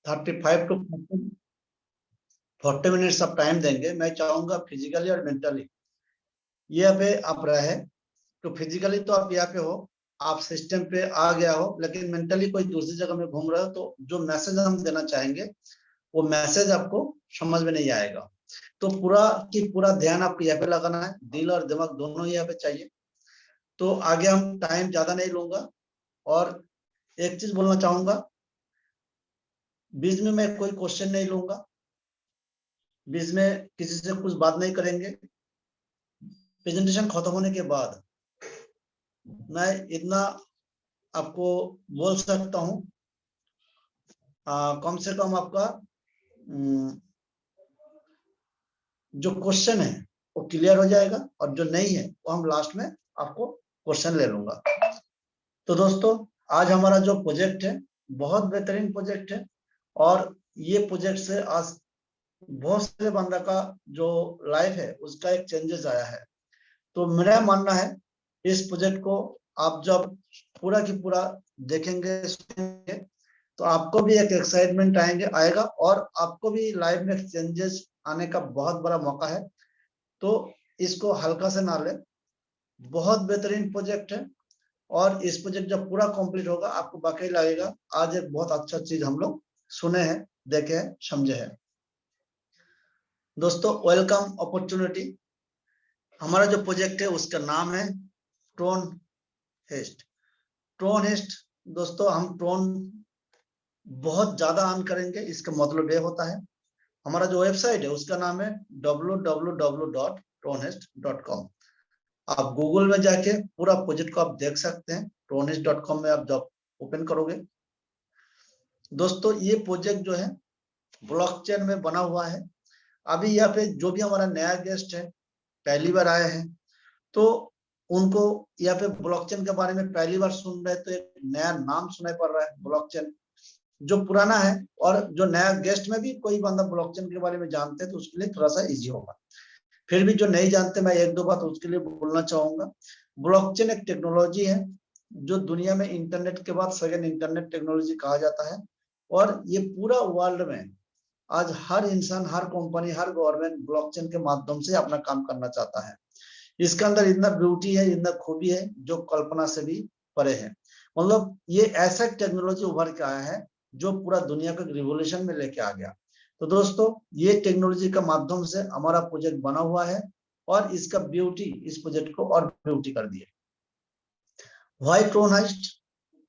35 to 40 minutes आप time देंगे। मैं चाहूंगा फिजिकली और मेंटली यहाँ पे आप रहे। तो फिजिकली तो आप यहाँ पे हो, आप सिस्टम पे आ गया हो, लेकिन मेंटली कोई दूसरी जगह में घूम रहे हो, तो जो मैसेज हम देना चाहेंगे वो मैसेज आपको समझ में नहीं आएगा। तो पूरा ध्यान आपको यहाँ पे लगाना है, दिल और दिमाग दोनों यहाँ पे चाहिए। तो आगे हम टाइम ज्यादा नहीं लूंगा, और एक चीज बोलना चाहूंगा, बीच में मैं कोई क्वेश्चन नहीं लूंगा, बीच में किसी से कुछ बात नहीं करेंगे। प्रेजेंटेशन खत्म होने के बाद मैं इतना आपको बोल सकता हूं, कम से कम आपका जो क्वेश्चन है वो क्लियर हो जाएगा, और जो नहीं है वो हम लास्ट में आपको क्वेश्चन ले लूंगा। तो दोस्तों, आज हमारा जो प्रोजेक्ट है बहुत बेहतरीन प्रोजेक्ट है, और ये प्रोजेक्ट से आज बहुत सारे बंदा का जो लाइफ है उसका एक चेंजेस आया है। तो मेरा मानना है इस प्रोजेक्ट को आप जब पूरा की पूरा देखेंगे सुनेंगे, तो आपको भी एक एक्साइटमेंट आएगा, और आपको भी लाइफ में चेंजेस आने का बहुत बड़ा मौका है। तो इसको हल्का से ना ले, बहुत बेहतरीन प्रोजेक्ट है, और इस प्रोजेक्ट जब पूरा कंप्लीट होगा आपको वाकई लगेगा आज एक बहुत अच्छा चीज हम लोग सुने हैं, देखे हैं, समझे हैं। दोस्तों, वेलकम अपॉर्चुनिटी। हमारा जो प्रोजेक्ट है उसका नाम है ट्रोन हेस्ट। ट्रोन हेस्ट दोस्तों, हम ट्रोन बहुत ज्यादा अर्न करेंगे, इसका मतलब ये होता है हमारा जो वेबसाइट है उसका नाम है www.tronehest.com। आप गूगल में जाके पूरा प्रोजेक्ट को आप देख सकते हैं। tronehest.com में आप जब ओपन करोगे दोस्तों, ये प्रोजेक्ट जो है ब्लॉकचेन में बना हुआ है। अभी यहाँ पे जो भी हमारा नया गेस्ट है, पहली बार आए हैं, तो उनको यहाँ पे ब्लॉकचेन के बारे में पहली बार सुन रहे, तो एक नया नाम सुनाई पड़ रहा है ब्लॉकचेन। जो पुराना है और जो नया गेस्ट में भी कोई बंदा ब्लॉकचेन के बारे में जानते हैं तो उसके लिए थोड़ा सा इजी होगा। फिर भी जो नहीं जानते, मैं एक दो बात उसके लिए बोलना चाहूंगा। ब्लॉकचेन एक टेक्नोलॉजी है जो दुनिया में इंटरनेट के बाद सेकेंड इंटरनेट टेक्नोलॉजी कहा जाता है, और ये पूरा वर्ल्ड में आज हर इंसान, हर कंपनी, हर गवर्नमेंट ब्लॉकचेन के माध्यम से अपना काम करना चाहता है। इसके अंदर इतना ब्यूटी है, इतना खूबी है जो कल्पना से भी परे है। मतलब ये ऐसा टेक्नोलॉजी उभर के आया है जो पूरा दुनिया को रिवॉल्यूशन में लेके आ गया। तो दोस्तों, ये टेक्नोलॉजी का माध्यम से हमारा प्रोजेक्ट बना हुआ है, और इसका ब्यूटी इस प्रोजेक्ट को और ब्यूटी कर दिए। Why Tron heist?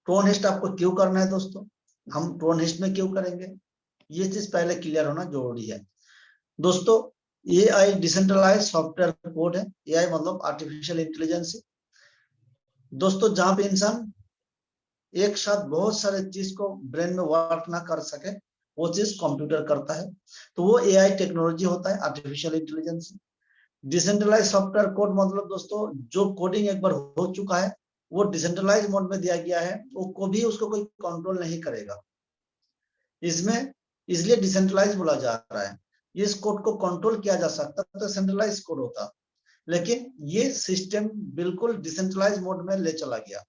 Tron heist आपको क्यों करना है दोस्तों? हम ट्रोन हेस्ट में क्यों करेंगे, ये चीज पहले क्लियर होना जरूरी है। दोस्तों, एआई डिसेंट्रलाइज सॉफ्टवेयर कोड है। एआई मतलब आर्टिफिशियल इंटेलिजेंस। दोस्तों, जहां पे इंसान एक साथ बहुत सारे चीज को ब्रेन में वर्क ना कर सके, वो चीज कंप्यूटर करता है, तो वो एआई टेक्नोलॉजी होता है, artificial intelligence. Decentralize software code मतलब दोस्तों, जो कोडिंग एक बार हो चुका है वो डिसेंट्रलाइज मोड में दिया गया है, वो कभी उसको कोई कंट्रोल नहीं करेगा। इसमें इसलिए डिसेंट्रलाइज बोला जा रहा है। इस कोड को कंट्रोल किया जा सकता तो सेंट्रलाइज कोड होता, लेकिन ये सिस्टम बिल्कुल डिसेंट्रलाइज मोड में ले चला गया।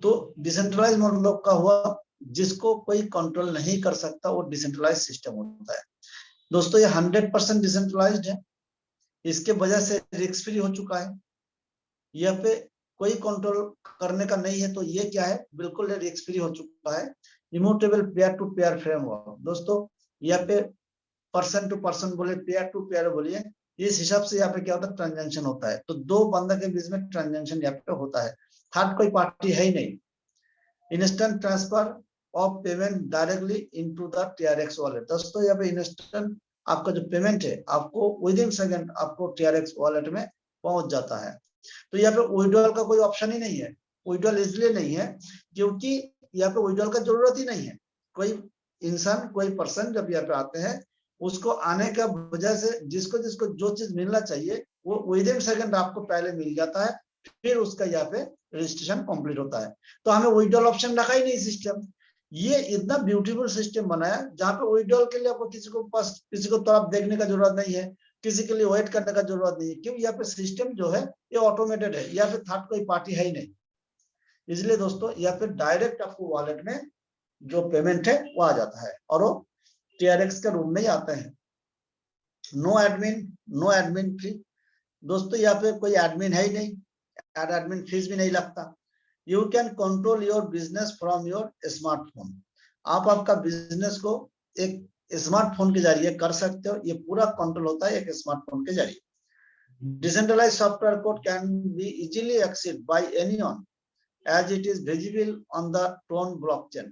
तो डिसेंट्रलाइज मतलब का हुआ जिसको कोई कंट्रोल नहीं कर सकता, वो डिसेंट्रलाइज सिस्टम होता है। दोस्तों, ये 100% डिसेंट्रलाइज्ड है, इसके वजह से रिस्क फ्री हो चुका है। यहाँ पे कोई कंट्रोल करने का नहीं है, तो ये क्या है, बिल्कुल रिस्क फ्री हो चुका है। Immutable peer to peer framework. दोस्तों, यहाँ पे पर्सन टू पर्सन बोले, पेयर टू पेयर बोलिए, इस हिसाब से यहाँ पे क्या होता है, ट्रांजेक्शन होता है। तो दो बंदा के बीच में ट्रांजेक्शन यहाँ पे होता है, थर्ड कोई पार्टी है ही नहीं। Instant transfer of payment directly into the TRX wallet. दोस्तों, यहाँ पे इंस्टेंट आपका जो पेमेंट है आपको विद इन सेकंड आपको TRX वॉलेट में पहुंच जाता है। तो यहाँ पे विड्रॉल का कोई ऑप्शन ही नहीं है। विड्रॉल इसलिए नहीं है क्योंकि यहाँ पे विड्रॉल का जरूरत ही नहीं है। कोई इंसान, कोई पर्सन जब यहाँ पे आते हैं, उसको आने का वजह से जिसको जिसको जो चीज मिलना चाहिए वो विद इन सेकंड आपको पहले मिल जाता है, फिर उसका यहाँ पे रजिस्ट्रेशन कंप्लीट होता है। तो हमें विड्रॉल ऑप्शन रखा ही नहीं सिस्टम। ये इतना ब्यूटीफुल सिस्टम बनाया जहाँ पे विड्रॉल के लिए आपको किसी को तरफ देखने का जरूरत नहीं है, किसी के लिए वेट करने का जरूरत नहीं है, क्योंकि यहाँ पे सिस्टम जो है ये ऑटोमेटेड है, यहाँ पे थर्ड कोई पार्टी है ही नहीं। इसलिए दोस्तों, यहाँ पे डायरेक्ट आपको वॉलेट में जो पेमेंट है वो आ जाता है और वो TRX के रूम में ही आते हैं। नो एडमिन फी। दोस्तों यहाँ पे कोई एडमिन है ही नहीं, एडमिन फीस भी नहीं लगता। You can control your business from your smartphone. आप आपका बिजनेस को एक स्मार्टफोन के जरिए कर सकते हो, ये पूरा कंट्रोल होता है एक स्मार्टफोन के जरिए। Decentralized software code can be easily accessed by anyone as it is visible on the Tron blockchain।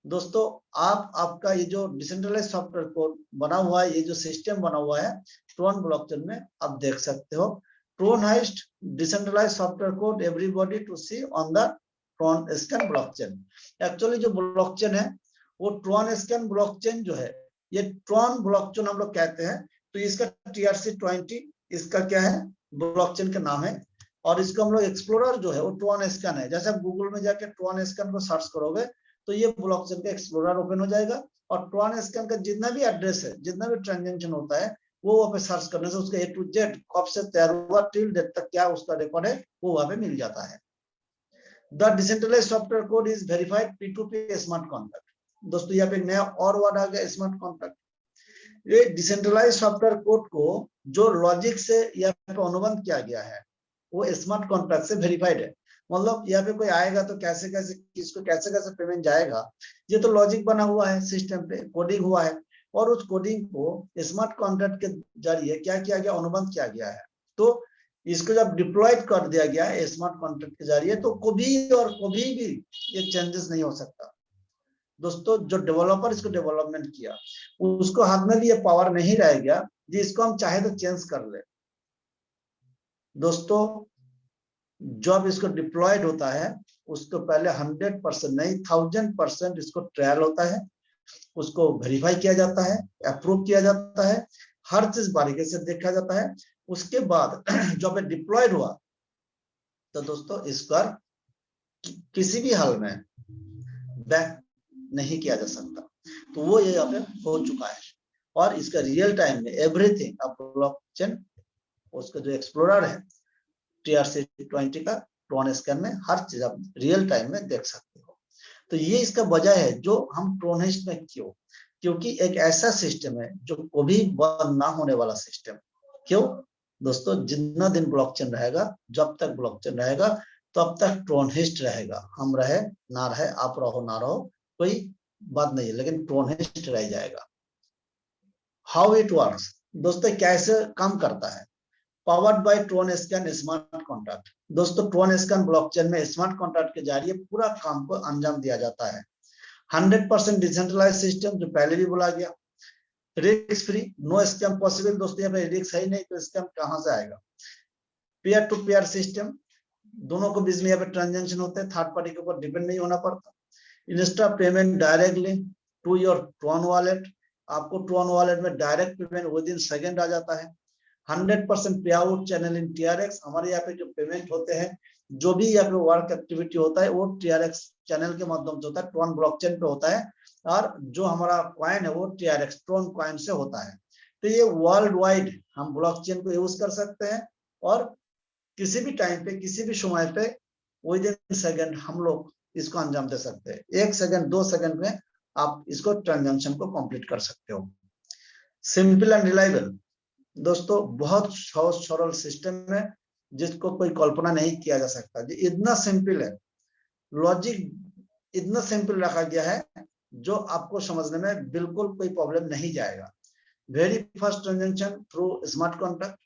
दोस्तों आप आपका ये जो डिसेंट्रलाइज सॉफ्टवेयर कोड बना हुआ है, ये जो सिस्टम बना हुआ है ट्रोन ब्लॉकचेन में, आप देख सकते हो। Tron heist decentralize software code everybody to see on the Tronscan blockchain. Actually जो ब्लॉकचेन है वो ट्रोन स्कैन ब्लॉकचेन जो है, ये ट्रोन ब्लॉकचेन हम लोग कहते हैं। तो इसका TRC20 इसका क्या है, ब्लॉकचेन का नाम है। और इसको हम लोग एक्सप्लोरर जो है वो ट्रोन स्कैन है। जैसे आप गूगल में जाके ट्रोन स्कैन को सर्च करोगे तो ये ब्लॉकचेन का एक्सप्लोरर ओपन हो जाएगा और ट्रोन स्कैन का जितना भी एड्रेस है, जितना भी ट्रांजैक्शन होता है, वो वहां पे सर्च करने से उसका A to Z कब से तैयार हुआ टिल डेट तक क्या उसका रिकॉर्ड है वो वहां पे मिल जाता है। The decentralized software code is verified P2P smart contract. दोस्तों यहाँ पे नया और वर्ड आ गया, स्मार्ट कॉन्ट्रैक्ट। ये डिसेंट्रलाइज्ड सॉफ्टवेयर कोड को जो लॉजिक से यहाँ पे अनुबंध किया गया है वो स्मार्ट कॉन्ट्रैक्ट से वेरीफाइड है। मतलब यहाँ पे कोई आएगा तो कैसे कैसे किसको कैसे कैसे पेमेंट जाएगा, ये तो लॉजिक बना हुआ है, सिस्टम पे कोडिंग हुआ है और उस कोडिंग को स्मार्ट कॉन्ट्रैक्ट के जरिए क्या किया गया, अनुबंध किया गया है। तो इसको जब डिप्लॉयड कर दिया गया है स्मार्ट कॉन्ट्रैक्ट के जरिए तो कभी भी ये चेंजेस नहीं हो सकता। दोस्तों जो डेवलपर इसको डेवलपमेंट किया उसको हाथ में भी ये पावर नहीं रह गया जी इसको हम चाहे तो चेंज कर ले। दोस्तों जब इसको डिप्लॉयड होता है उसको पहले 100% नहीं 1000% इसको ट्रायल होता है, उसको वेरीफाई किया जाता है, अप्रूव किया जाता है, हर चीज बारीकी से देखा जाता है। उसके बाद जब डिप्लॉयड हुआ तो दोस्तों इसका किसी भी हाल में बैक नहीं किया जा सकता। तो वो ये यहाँ पे हो चुका है और इसका रियल टाइम में एवरीथिंग ब्लॉकचेन उसका जो एक्सप्लोरर है TRC20 का ट्रोन स्कैन में हर चीज आप रियल टाइम में देख सकते हो। तो ये इसका वजह है जो हम ट्रोनिस्ट में क्यों, क्योंकि एक ऐसा सिस्टम है जो कभी बंद ना होने वाला सिस्टम। क्यों दोस्तों, जितना दिन ब्लॉकचेन रहेगा, जब तक ब्लॉकचेन रहेगा तब तक ट्रोनिस्ट रहेगा। हम रहे ना रहे, आप रहो ना रहो, कोई बात नहीं है, लेकिन ट्रोनिस्ट रह जाएगा। हाउ इट वर्क्स दोस्तों, कैसे काम करता है। Powered by Tronscan smart contract. दोस्तों ट्रोन स्कैन ब्लॉकचेन में स्मार्ट कॉन्ट्रैक्ट के जरिए पूरा काम को अंजाम दिया जाता है। 100% डिसेंट्रलाइज सिस्टम, जो पहले भी बोला गया, risk free, no scam possible. दोस्तों यहाँ पे रिस्क है ही नहीं तो स्कैम कहां से आएगा। पीयर टू पीयर सिस्टम, दोनों को बीच में यहाँ पे ट्रांजेक्शन होते हैं, थर्ड पार्टी के ऊपर डिपेंड नहीं होना पड़ता। Insta payment directly to your Tron wallet, आपको ट्रोन वॉलेट में direct payment with in second आ जाता है। 100% पे आउट चैनल इन TRX। हमारे यहाँ पे जो पेमेंट होते हैं, जो भी यहाँ पे वर्क एक्टिविटी होता है वो TRX चैनल के माध्यम से होता है, ट्रोन ब्लॉकचेन पे होता है। और जो हमारा कॉइन है वो TRX ट्रोन कॉइन से होता है। तो ये वर्ल्ड वाइड हम ब्लॉकचेन को यूज कर सकते हैं और किसी भी टाइम पे किसी भी समय पे विद इन सेकंड हम लोग इसको अंजाम दे सकते हैं। 1 सेकंड 2 सेकंड में आप इसको ट्रांजेक्शन को कंप्लीट कर सकते हो। Simple and reliable. दोस्तों बहुत सहज सरल सिस्टम है जिसको कोई कल्पना नहीं किया जा सकता। इतना सिंपल है, लॉजिक इतना सिंपल रखा गया है जो आपको समझने में बिल्कुल कोई प्रॉब्लम नहीं जाएगा। Very first transaction through smart contract.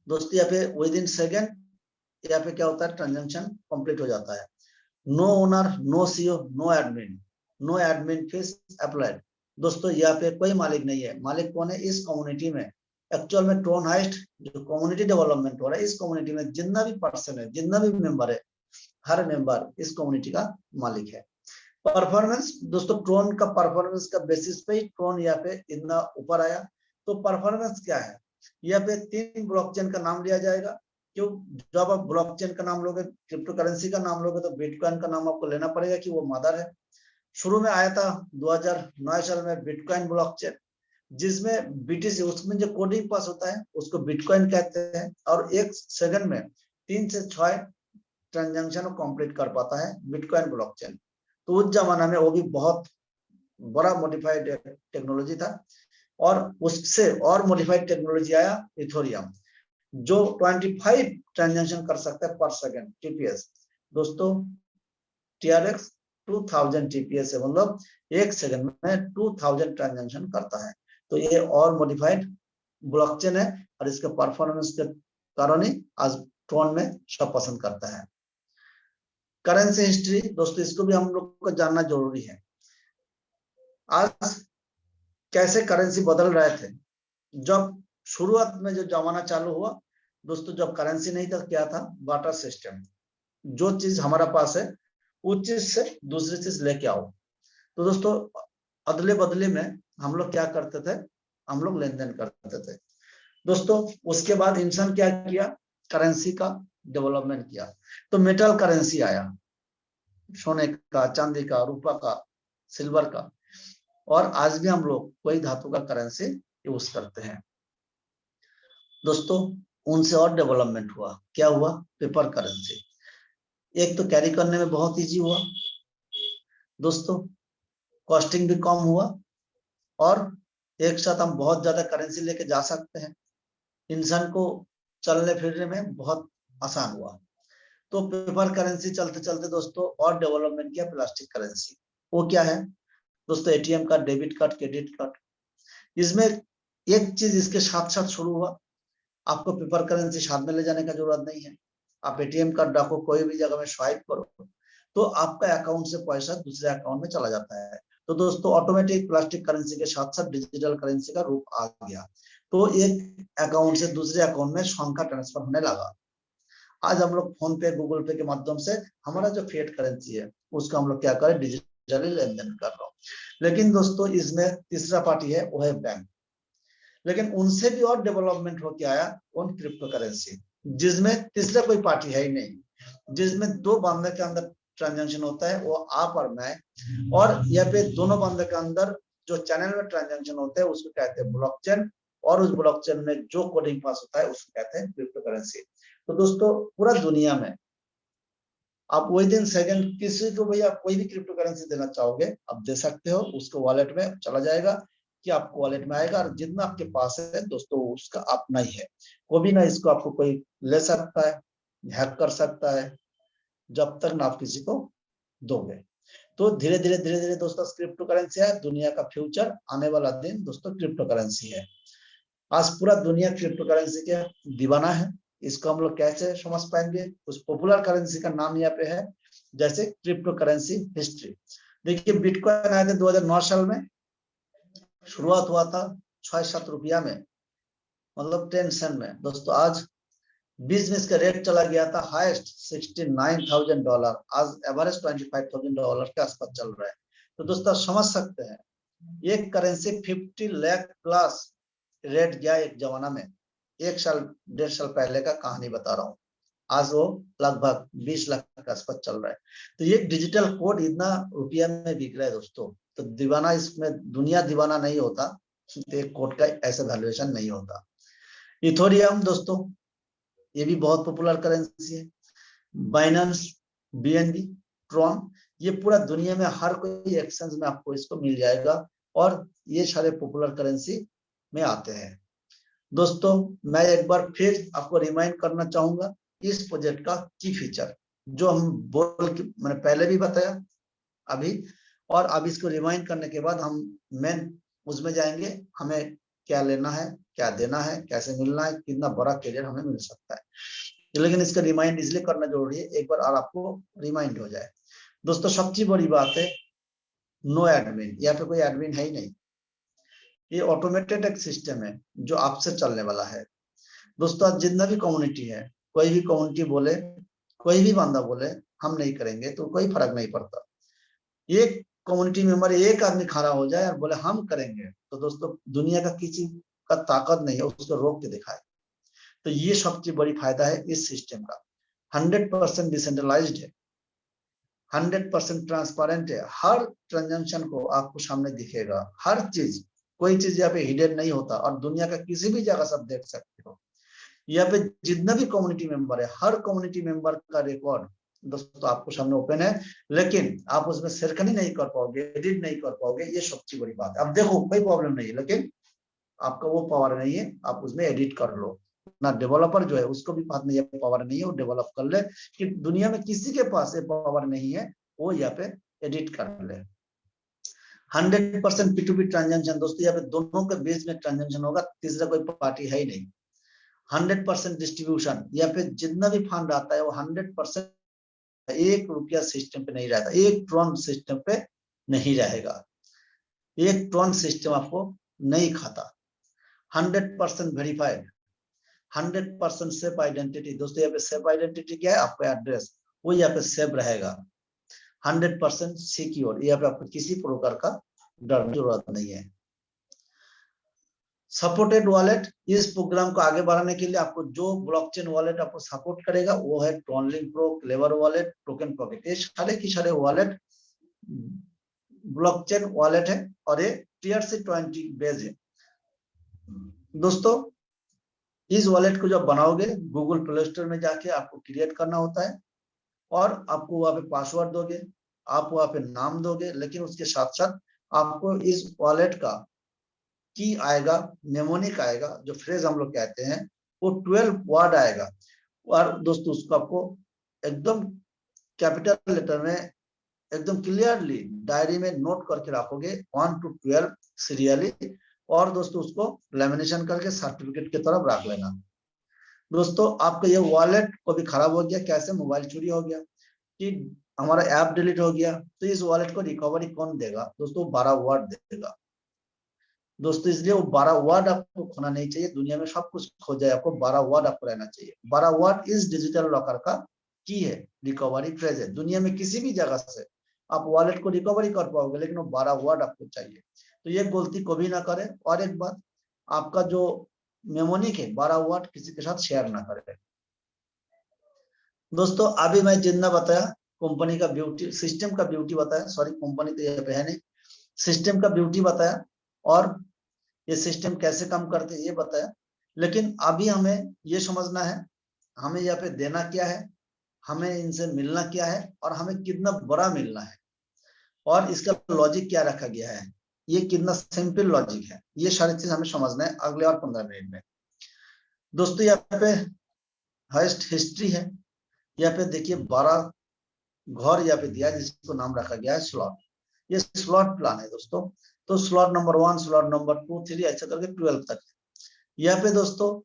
दोस्तों यहाँ पे विद इन सेकेंड यहाँ पे क्या होता है, ट्रांजेक्शन कंप्लीट हो जाता है। No owner, no CEO, no admin fees applied. दोस्तों यहाँ पे कोई मालिक नहीं है। मालिक कौन है इस कम्युनिटी में? एक्चुअल में ट्रोन हाइस्ट जो कम्युनिटी डेवलपमेंट हो रहा है, इस कम्युनिटी में जितना भी पर्सन है, जितना भी मेंबर है, हर मेंबर इस कम्युनिटी का मालिक है। परफॉर्मेंस, दोस्तों ट्रोन का परफॉर्मेंस का बेसिस पे ही ट्रोन यहाँ पे इतना ऊपर आया। तो परफॉर्मेंस क्या है, यहाँ पे 3 ब्लॉकचेन का नाम लिया जाएगा। क्यों, जब आप ब्लॉकचेन का नाम लोगे, क्रिप्टो करेंसी का नाम लोगे, तो बिटकॉइन का नाम आपको लेना पड़ेगा कि वो मदर है। शुरू में आया था 2009 साल में बिटकॉइन ब्लॉकचेन, जिसमें BTC, उसमें जो कोडिंग पास होता है उसको बिटकॉइन कहते हैं और 1 सेकंड में 3 से 6 ट्रांजैक्शन को कंप्लीट कर पाता है बिटकॉइन ब्लॉकचेन। तो उस जमाना में वो भी बहुत बड़ा मॉडिफाइड टेक्नोलॉजी था। और उससे और मॉडिफाइड टेक्नोलॉजी आया इथोरियम, जो 25 ट्रांजैक्शन कर सकता है पर सेकंड टीपीएस। दोस्तों TRX 2000 टीपीएस है, मतलब एक सेकंड में 2000 ट्रांजैक्शन करता है। तो ये और मॉडिफाइड ब्लॉकचेन है और इसके परफॉर्मेंस के कारण ही आज ट्रोन में सब पसंद करता है। करेंसी हिस्ट्री दोस्तों, इसको भी हम लोग को जानना जरूरी है। आज कैसे करेंसी बदल रहे थे, जब शुरुआत में जो जमाना चालू हुआ दोस्तों, जब करेंसी नहीं था, क्या था, बार्टर सिस्टम। जो चीज हमारा पास है उस चीज से दूसरी चीज लेके आओ। तो दोस्तों अदले बदले में हम लोग क्या करते थे, हम लोग लेन देन करते थे। दोस्तों उसके बाद इंसान क्या किया, करेंसी का डेवलपमेंट किया। तो मेटल करेंसी आया, सोने का, चांदी का, रुपा का, सिल्वर का। और आज भी हम लोग कोई धातु का करेंसी यूज करते हैं। दोस्तों उनसे और डेवलपमेंट हुआ, क्या हुआ, पेपर करेंसी। एक तो कैरी करने में बहुत इजी हुआ दोस्तों, कॉस्टिंग भी कम हुआ, और एक साथ हम बहुत ज्यादा करेंसी लेके जा सकते हैं। इंसान को चलने फिरने में बहुत आसान हुआ। तो पेपर करेंसी चलते चलते दोस्तों और डेवलपमेंट किया प्लास्टिक करेंसी। वो क्या है दोस्तों, ATM card, debit card, credit card. इसमें एक चीज इसके साथ साथ शुरू हुआ, आपको पेपर करेंसी साथ में ले जाने का जरूरत नहीं है। आप एटीएम कार्ड रखो, कोई भी जगह में स्वाइप करो तो आपका अकाउंट से पैसा दूसरे अकाउंट में चला जाता है। तो दोस्तों ऑटोमेटिक प्लास्टिक करेंसी के साथ साथ डिजिटल करेंसी का रूप आ गया। तो एक अकाउंट से दूसरे अकाउंट में फंड का ट्रांसफर होने लगा। आज हम लोग फोन पे, गूगल पे के माध्यम से हमारा जो फिएट करेंसी है उसका हम लोग क्या करें, डिजिटली लेन देन कर रहा हूँ। लेकिन दोस्तों इसमें तीसरा पार्टी है, वो है बैंक। लेकिन उनसे भी और डेवलपमेंट होकर आया कौन, क्रिप्टो करेंसी, जिसमें तीसरा कोई पार्टी है ही नहीं, जिसमें दो बंदे के अंदर ट्रांजैक्शन होता है, वो आप और मैं। और यहाँ पे दोनों बंदे के अंदर जो चैनल में ट्रांजैक्शन होते हैं उसको कहते हैं ब्लॉकचेन, और उस ब्लॉकचेन में जो कोडिंग पास होता है उसको कहते हैं क्रिप्टो करेंसी। तो दोस्तों पूरा दुनिया में आप वही दिन सेकंड किसी को भैया कोई भी क्रिप्टो करेंसी देना चाहोगे आप दे सकते हो, उसको वॉलेट में चला जाएगा कि आपको वॉलेट में आएगा, और जितना आपके पास है दोस्तों उसका अपना ही है, वो भी ना इसको आपको कोई ले सकता है, हैक कर सकता है, जब तक ना आप किसी को दोगे। तो धीरे धीरे धीरे धीरे दोस्तों क्रिप्टो करेंसी है दुनिया का फ्यूचर, आने वाला दिन दोस्तों क्रिप्टो करेंसी है। आज पूरा दुनिया क्रिप्टो करेंसी के दीवाना है। इसको हम लोग कैसे समझ पाएंगे, उस पॉपुलर करेंसी का नाम यहाँ पे है, जैसे क्रिप्टो करेंसी हिस्ट्री। देखिए बिटकॉइन आए थे 2009 साल में, शुरुआत हुआ था 6-7 रुपया में, मतलब 10 सेंट में। दोस्तों आज बिजनेस का रेट चला गया था हाईएस्ट $69,000, आज एवरेज $25,000 के आसपास चल रहा है। तो दोस्तों समझ सकते हैं एक करेंसी 50 लाख प्लस रेट गया एक जमाना में, 1-1.5 साल पहले का कहानी बता रहा हूँ। आज वो लगभग 20 लाख के आसपास चल रहा है। तो ये डिजिटल कोड इतना रुपया में बिक रहा है दोस्तों, तो दीवाना, इसमें दुनिया दीवाना नहीं होता, तो एक कोड का ऐसा वैल्यूएशन नहीं होता। इथोरियम दोस्तों ये भी बहुत पॉपुलर करेंसी है। बाइनेंस, BNB, ट्रॉन, ये पूरा दुनिया में हर कोई एक्सचेंज में आपको इसको मिल जाएगा, और ये सारे पॉपुलर करेंसी में आते हैं। दोस्तों मैं एक बार फिर आपको रिमाइंड करना चाहूंगा इस प्रोजेक्ट का की फीचर, जो हम मैंने पहले भी बताया अभी, और अब इसको रिमाइंड करने के बाद हम मेन उसमें जाएंगे, हमें क्या लेना है, क्या देना है, कैसे मिलना है, कितना बड़ा करियर हमें मिल सकता है। लेकिन इसका रिमाइंड इसलिए करना जरूरी है एक बार और आपको रिमाइंड हो जाए। दोस्तों सबसे बड़ी बात है नो एडमिन, यहाँ पे कोई एडमिन है ही नहीं, ये ऑटोमेटेड एक सिस्टम है जो आपसे चलने वाला है। दोस्तों आज जितना भी कम्युनिटी है, कोई भी कम्युनिटी बोले, कोई भी बंदा बोले हम नहीं करेंगे तो कोई फर्क नहीं पड़ता। एक कम्युनिटी मेंबर एक आदमी खड़ा हो जाए और बोले हम करेंगे, तो दोस्तों दुनिया का किसी का ताकत नहीं है उसको रोक के दिखाए। तो ये सबसे बड़ी फायदा है इस सिस्टम का, 100% डिसेंट्रलाइज्ड है, 100% ट्रांसपेरेंट है, हर ट्रांजेक्शन को आपको सामने दिखेगा, हर चीज, कोई चीज यहाँ पे हिडन नहीं होता, और दुनिया का किसी भी जगह सब देख सकते हो। यहाँ पे जितना भी कम्युनिटी मेंबर है, हर कम्युनिटी मेंबर का रिकॉर्ड दोस्तों आपको सामने ओपन है, लेकिन आप उसमें शेरखनी नहीं कर पाओगे, एडिट नहीं कर पाओगे, ये सबसे बड़ी बात है। अब देखो कोई प्रॉब्लम नहीं है, लेकिन आपका वो पावर नहीं है, आप उसमें एडिट कर लो ना। डेवलपर जो है उसको भी बात नहीं है, पावर नहीं है, वो डेवलप कर ले, कि दुनिया में किसी के पास ये पावर नहीं है, वो यहाँ पे एडिट कर ले। 100% P2P ट्रांजेक्शन दोस्तों, यहाँ पे दोनों के बीच में ट्रांजेक्शन होगा, तीसरा कोई पार्टी है ही नहीं। 100% डिस्ट्रीब्यूशन, यहाँ पे जितना भी फंड आता है वो 100% ₹1 सिस्टम पे नहीं रहता, 1 ट्रॉन सिस्टम पे नहीं रहेगा, 1 ट्रॉन सिस्टम आपको नहीं खाता। 100% वेरीफाइड, 100% सेफ आइडेंटिटी। दोस्तों यहाँ पे सेफ आइडेंटिटी क्या है, आपका एड्रेस वो यहाँ पे सेव रहेगा। 100% सिक्योर, यहाँ पे आपको किसी प्रकार का डर जरूरत नहीं है। सपोर्टेड वॉलेट, इस प्रोग्राम को आगे बढ़ाने के लिए आपको जो ब्लॉकचेन वॉलेट आपको सपोर्ट करेगा वो है TronLink pro, clever wallet, token pocket. ये सारे की सारे वॉलेट ब्लॉकचेन वॉलेट है और ये TRC20 बेस है। दोस्तों इस वॉलेट को जब बनाओगे, गूगल प्ले स्टोर में जाके आपको क्रिएट करना होता है और आपको वहां पे पासवर्ड दोगे, आप वहां पे नाम दोगे, लेकिन उसके साथ साथ आपको इस वॉलेट का की आएगा, नेमोनिक आएगा, जो फ्रेज हम लोग कहते हैं, वो 12 वर्ड आएगा। और दोस्तों उसको आपको एकदम कैपिटल लेटर में एकदम क्लियरली डायरी में नोट करके रखोगे 1 to 12 सीरियली, और दोस्तों उसको लेमिनेशन करके सर्टिफिकेट की तरफ रख लेना। दोस्तों आपका ये वॉलेट को भी खराब हो गया, कैसे, मोबाइल चोरी हो गया कि हमारा ऐप डिलीट हो गया, तो इस वॉलेट को रिकवरी कौन देगा दोस्तों, 12 वर्ड देगा दोस्तों। इसलिए वो 12 वर्ड आपको खोना नहीं चाहिए, दुनिया में सब कुछ खो जाए, आपको 12 वर्ड आपको रहना चाहिए। 12 वर्ड इस डिजिटल लॉकर का की है, रिकवरी फ्रेज है। दुनिया में किसी भी जगह से आप वॉलेट को रिकवरी कर पाओगे, लेकिन वो 12 वर्ड आपको चाहिए। तो ये गलती कभी ना करें। और एक बात, आपका जो मेमोनिक है 12 वर्ड किसी के साथ शेयर ना करें। दोस्तों अभी मैं जितना बताया कंपनी का ब्यूटी, सिस्टम का ब्यूटी बताया, सॉरी कंपनी तो ये पे है नहीं, सिस्टम का ब्यूटी बताया और ये सिस्टम कैसे काम करते हैं ये बताया। लेकिन अभी हमें ये समझना है हमें यहाँ पे देना क्या है, हमें इनसे मिलना क्या है और हमें कितना बड़ा मिलना है, और इसका लॉजिक क्या रखा गया है, ये कितना सिंपल लॉजिक है, ये सारी चीज हमें समझना है अगले और 15 मिनट में। दोस्तों यहाँ पे हाईएस्ट हिस्ट्री है, यहाँ पे देखिए 12 घर यहाँ पे दिया जिसको नाम रखा गया है स्लॉट। ये स्लॉट प्लान है दोस्तों। तो स्लॉट नंबर 1, स्लॉट नंबर 2, 3 ऐसा करके 12 तक। यहाँ पे दोस्तों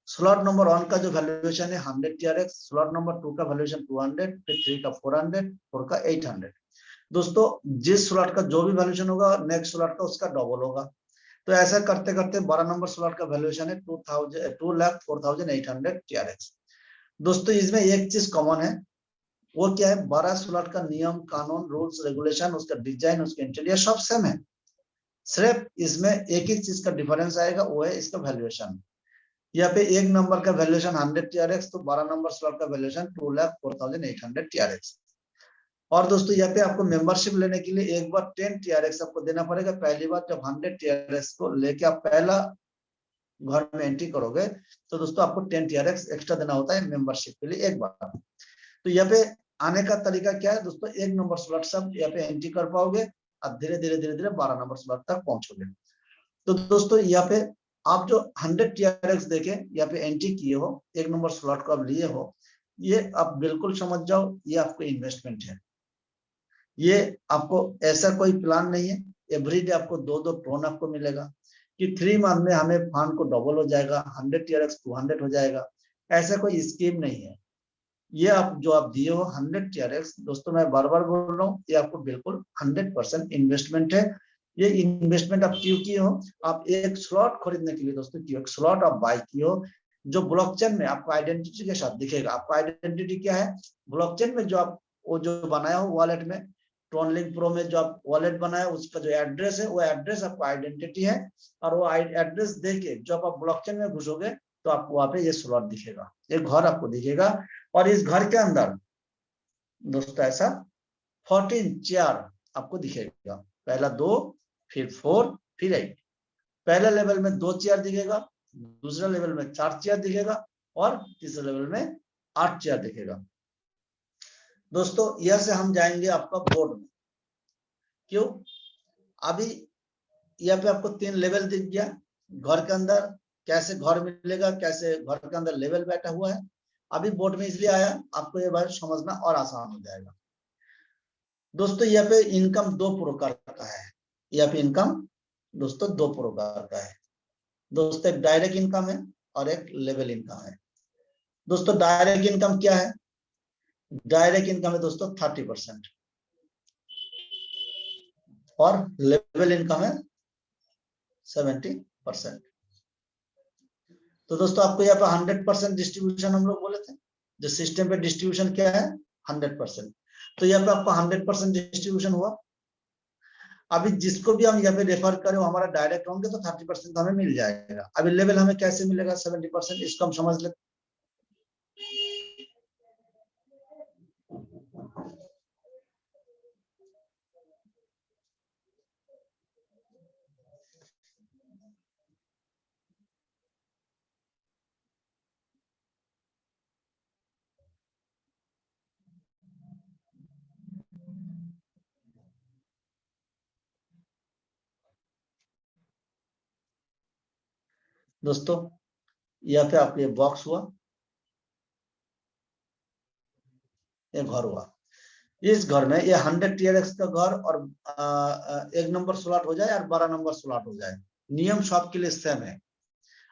स्लॉट नंबर 1 का जो वैल्यूएशन है 100 TRX, स्लॉट नंबर 2 का वैल्यूएशन 200, फिर 3 का 400, 4 का 800। दोस्तों जिस स्लॉट का जो भी वैल्यूएशन होगा नेक्स्ट स्लॉट का उसका डबल होगा। तो ऐसा करते करते 12 नंबर स्लॉट का वैल्यूएशन है 2,04,800 TRX। दोस्तों इसमें एक चीज कॉमन है, वो क्या है, 12 स्लॉट का नियम कानून रूल्स रेगुलेशन, उसका डिजाइन, उसका इंटीरियर सब सेम है। सिर्फ इसमें एक ही चीज का डिफरेंस आएगा, वो है इसका वैल्यूएशन। यहाँ पे एक नंबर का वैल्यूएशन 100 TRX, तो 12 नंबर स्लॉट का वैल्यूएशन 2,04,800 TRX। और दोस्तों यहाँ पे आपको मेंबरशिप लेने के लिए एक बार 10 TRX आपको देना पड़ेगा। पहली बार जब 100 TRX को लेके आप पहला घर में एंट्री करोगे तो दोस्तों आपको 10 TRX एक्स्ट्रा देना होता है मेंबरशिप के लिए एक बार। तो यहाँ पे आने का तरीका क्या है दोस्तों, एक नंबर स्लॉट सब यहाँ पे एंट्री कर पाओगे और धीरे धीरे 12 नंबर स्लॉट तक पहुंचोगे। तो दोस्तों यहाँ पे आप जो 100 TRX देके यहाँ पे एंट्री किए हो, एक नंबर स्लॉट को आप लिए हो, ये आप बिल्कुल समझ जाओ ये आपको इन्वेस्टमेंट है। ये आपको ऐसा कोई प्लान नहीं है एवरीडे आपको 2-2 टोन आपको मिलेगा कि 3 मंथ में हमें फंड को डबल हो जाएगा, 100 TRX 200 हो जाएगा, ऐसा कोई स्कीम नहीं है। ये आप जो आप दिए हो 100 TRX, दोस्तों मैं बार बार बोल रहा हूँ, ये आपको बिल्कुल 100% इन्वेस्टमेंट है। ये इन्वेस्टमेंट आप क्यों किए हो, आप एक स्लॉट खरीदने के लिए दोस्तों क्यों एक स्लॉट आप बाय किए हो, जो ब्लॉकचेन में आपको आइडेंटिटी के साथ दिखेगा। आपका आइडेंटिटी क्या है, ब्लॉकचेन में जो आप वो जो बनाया हो वॉलेट में, ट्रॉनलिंक प्रो में जो आप वॉलेट बनाया उसका जो एड्रेस है वो एड्रेस आपका आइडेंटिटी है। और वो एड्रेस देके जब आप ब्लॉकचेन में घुसोगे तो आपको वहां पे ये स्लॉट दिखेगा, एक घर आपको दिखेगा। और इस घर के अंदर दोस्तों ऐसा 14 चेयर आपको दिखेगा, पहला 2, फिर 4, फिर 8। पहले लेवल में 2 चेयर दिखेगा, दूसरा लेवल में 4 चेयर दिखेगा और तीसरे लेवल में 8 चेयर दिखेगा। दोस्तों यह से हम जाएंगे आपका बोर्ड में। क्यों? अभी यहाँ पे आपको 3 लेवल दिख गया। घर के अंदर कैसे घर मिलेगा, कैसे घर के अंदर लेवल बैठा हुआ है। अभी बोर्ड में इसलिए आया, आपको ये बात समझना और आसान हो जाएगा। दोस्तों यहाँ पे इनकम 2 प्रकार का है। यहाँ पे इनकम दोस्तों 2 प्रकार का है। दोस्तों एक डायरेक्ट इनकम है और एक लेवल इनकम है। दोस्तों डायरेक्ट इनकम क्या है? डायरेक्ट इनकम है दोस्तों 30% और लेवल इनकम है 70%। तो दोस्तों आपको यहाँ पे 100% डिस्ट्रीब्यूशन हम लोग बोले थे। जो सिस्टम पे डिस्ट्रीब्यूशन क्या है? 100%। तो यहाँ पे आपको 100% डिस्ट्रीब्यूशन हुआ। अभी जिसको भी हम यहाँ पे रेफर करें वो हमारा डायरेक्ट होंगे तो 30% हमें मिल जाएगा। अभी लेवल हमें कैसे मिलेगा 70%, इसको हम समझ लेते। दोस्तों यहाँ पे आपके बॉक्स हुआ, ये घर हुआ। इस घर में ये 100 TRX का घर और 1 नंबर स्लॉट हो जाए और 12 नंबर स्लॉट हो जाए, नियम सब के लिए सेम है।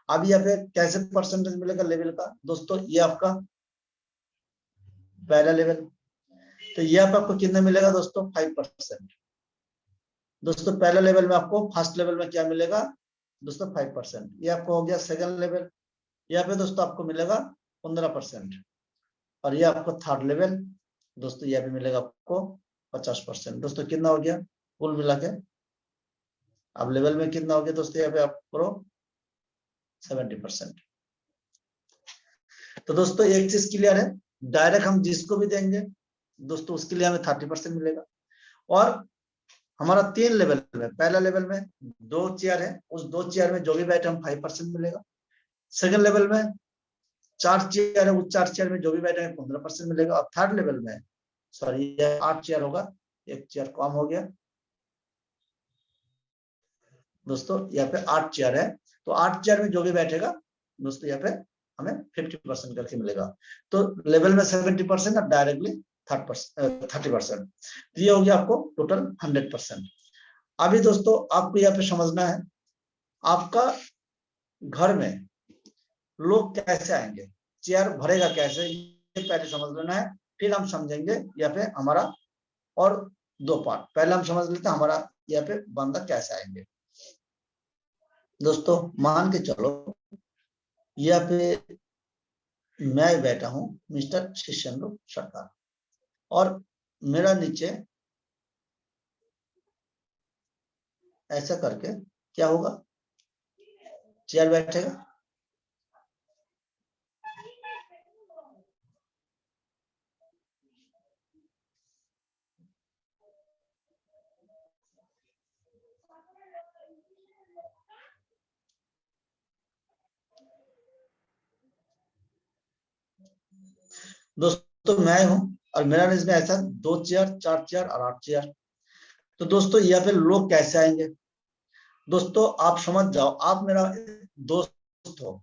अब यहाँ पे कैसे परसेंटेज मिलेगा लेवल का? दोस्तों ये आपका पहला लेवल, तो यहाँ पे आपको कितना मिलेगा दोस्तों? 5%। दोस्तों पहला लेवल में आपको फर्स्ट लेवल में क्या मिलेगा दोस्तों? 5%। ये आपको हो गया सेकंड लेवल, यहाँ पे दोस्तों आपको मिलेगा 15%। और ये आपको थर्ड लेवल दोस्तों यहाँ पे मिलेगा आपको 50%। दोस्तों कितना हो गया कुल मिला के? अब लेवल में कितना हो गया दोस्तों? यहाँ पे आप करो 70%। तो दोस्तों एक चीज क्लियर है, डायरेक्ट हम जिसको भी देंगे दोस्तों उसके लिए हमें 30% मिलेगा। और हमारा 3 लेवल में, पहला लेवल में 2 चेयर है, उस 2 चेयर में जो भी बैठे हम 5% मिलेगा। सेकंड लेवल में 4 चेयर है, उस 4 चेयर में जो भी बैठे 15% मिलेगा। और थर्ड लेवल में सॉरी 8 चेयर होगा, 1 चेयर कम हो गया दोस्तों। यहाँ पे 8 चेयर है, तो 8 चेयर में जो भी बैठेगा दोस्तों यहाँ पे हमें 50% करके मिलेगा। तो लेवल में 70% और डायरेक्टली 30%। ये हो गया आपको टोटल 100%। अभी दोस्तों आपको यहाँ पे समझना है आपका घर में लोग कैसे आएंगे, चेयर भरेगा कैसे, ये पहले समझ लेना है। फिर हम समझेंगे यहाँ पे हमारा और 2 पार्ट। पहले हम समझ लेते हैं हमारा यहाँ पे बंदा कैसे आएंगे। दोस्तों मान के चलो यहाँ पे मैं बैठा हूं मिस्टर शिष्येंद्र सरकार, और मेरा नीचे ऐसा करके क्या होगा, चेयर बैठेगा। दोस्तों मैं हूं और मेरा इसमें ऐसा 2 चेयर, 4 चेयर और 8 चेयर। तो दोस्तों यहाँ पे लोग कैसे आएंगे? दोस्तों आप समझ जाओ, आप मेरा दोस्त हो,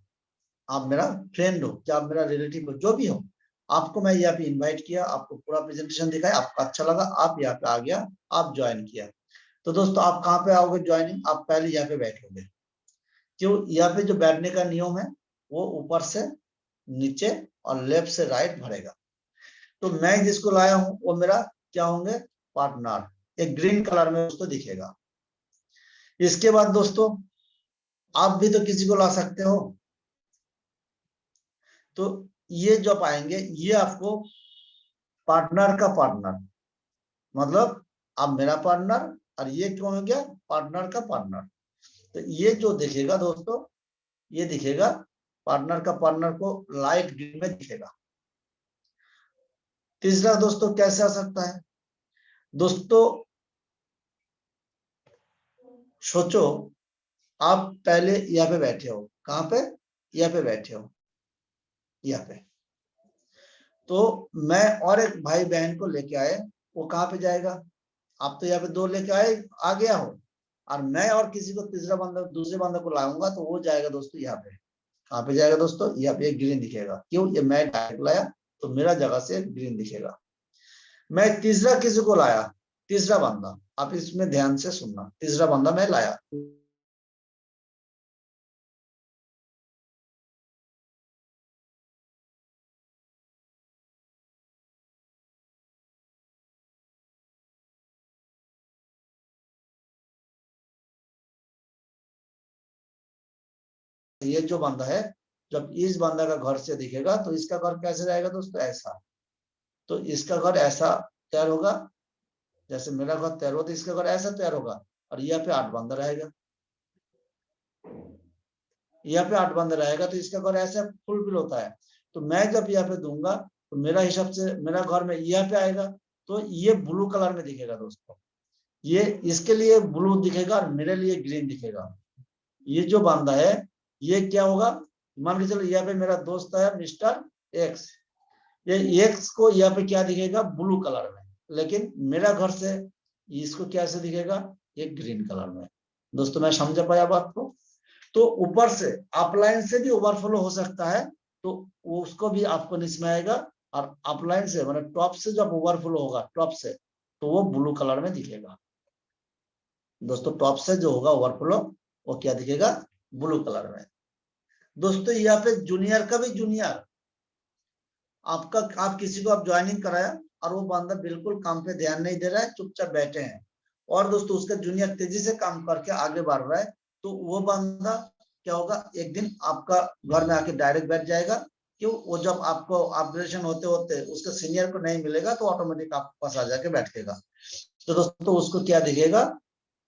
आप मेरा फ्रेंड हो, क्या आप मेरा रिलेटिव हो, जो भी हो, आपको मैं यहाँ पे इनवाइट किया, आपको पूरा प्रेजेंटेशन दिखाया, आपको अच्छा लगा, आप यहाँ पे आ गया, आप ज्वाइन किया। तो दोस्तों आप कहाँ पे आओगे ज्वाइनिंग? आप पहले यहाँ पे बैठोगे। क्यों? यहाँ पे जो बैठने का नियम है वो ऊपर से नीचे और लेफ्ट से राइट भरेगा। तो मैं जिसको लाया हूं वो मेरा क्या होंगे? पार्टनर। एक ग्रीन कलर में उसको दिखेगा। इसके बाद दोस्तों आप भी तो किसी को ला सकते हो, तो ये जो पाएंगे ये आपको पार्टनर का पार्टनर, मतलब आप मेरा पार्टनर और ये क्यों हो गया? पार्टनर का पार्टनर। तो ये जो दिखेगा दोस्तों, ये दिखेगा पार्टनर का पार्टनर को लाइट ग्रीन में दिखेगा। तीसरा दोस्तों कैसे आ सकता है? दोस्तों सोचो आप पहले यहाँ पे बैठे हो, कहाँ पे? यहाँ पे बैठे हो, यहाँ पे। तो मैं और एक भाई बहन को लेके आए, वो कहाँ पे जाएगा? आप तो यहाँ पे 2 लेके आए, आ गया हो, और मैं और किसी को तीसरा बंदा, दूसरे बंदा को लाऊंगा, तो वो जाएगा दोस्तों यहाँ पे। कहाँ पे जाएगा दोस्तों? यहाँ पे ग्रीन दिखेगा। क्यों? ये मैं डायरेक्ट लाया तो मेरा जगह से ग्रीन दिखेगा। मैं तीसरा किसी को लाया, तीसरा बंदा, आप इसमें ध्यान से सुनना, तीसरा बंदा मैं लाया, ये जो बंदा है, जब इस बंदा का घर से दिखेगा तो इसका घर कैसे रहेगा दोस्तों? ऐसा। तो इसका घर ऐसा तैयार होगा, जैसे मेरा घर तैयार होगा तो इसका घर ऐसा तैयार होगा, और यहाँ पे 8 बंदा रहेगा, यहाँ पे 8 बंदा रहेगा, तो इसका घर ऐसा फुलफिल होता है। तो मैं जब यहाँ पे दूंगा तो मेरा हिसाब से मेरा घर में यहाँ पे आएगा, तो ये ब्लू कलर में दिखेगा दोस्तों। ये इसके लिए ब्लू दिखेगा और मेरे लिए ग्रीन दिखेगा। ये जो बंदा है, ये क्या होगा? मान के चलो यहाँ पे मेरा दोस्त है मिस्टर एक्स, ये एक्स को यहाँ पे क्या दिखेगा? ब्लू कलर में। लेकिन मेरा घर से इसको कैसे दिखेगा? ये ग्रीन कलर में। दोस्तों मैं समझा पाया बात को? तो ऊपर से अपलाइन से भी ओवरफ्लो हो सकता है, तो उसको भी आपको नहीं समझ आएगा। और अपलाइन से मतलब टॉप से जब ओवरफ्लो होगा टॉप से, तो वो ब्लू कलर में दिखेगा दोस्तों। टॉप से जो होगा ओवरफ्लो, वो क्या दिखेगा? ब्लू कलर में। दोस्तों यहाँ पे जूनियर का भी जूनियर, आपका आप किसी को आप ज्वाइनिंग कराया और वो बंदा बिल्कुल काम पे ध्यान नहीं दे रहा है, चुपचाप बैठे हैं, और दोस्तों उसका जूनियर तेजी से काम करके आगे बढ़ रहा है, तो वो बंदा क्या होगा? एक दिन आपका घर में आके डायरेक्ट बैठ जाएगा। क्यों? वो जब आपको ऑपरेशन होते होते उसके सीनियर को नहीं मिलेगा, तो ऑटोमेटिक आपके पास आ जाके बैठेगा। तो दोस्तों उसको क्या दिखेगा?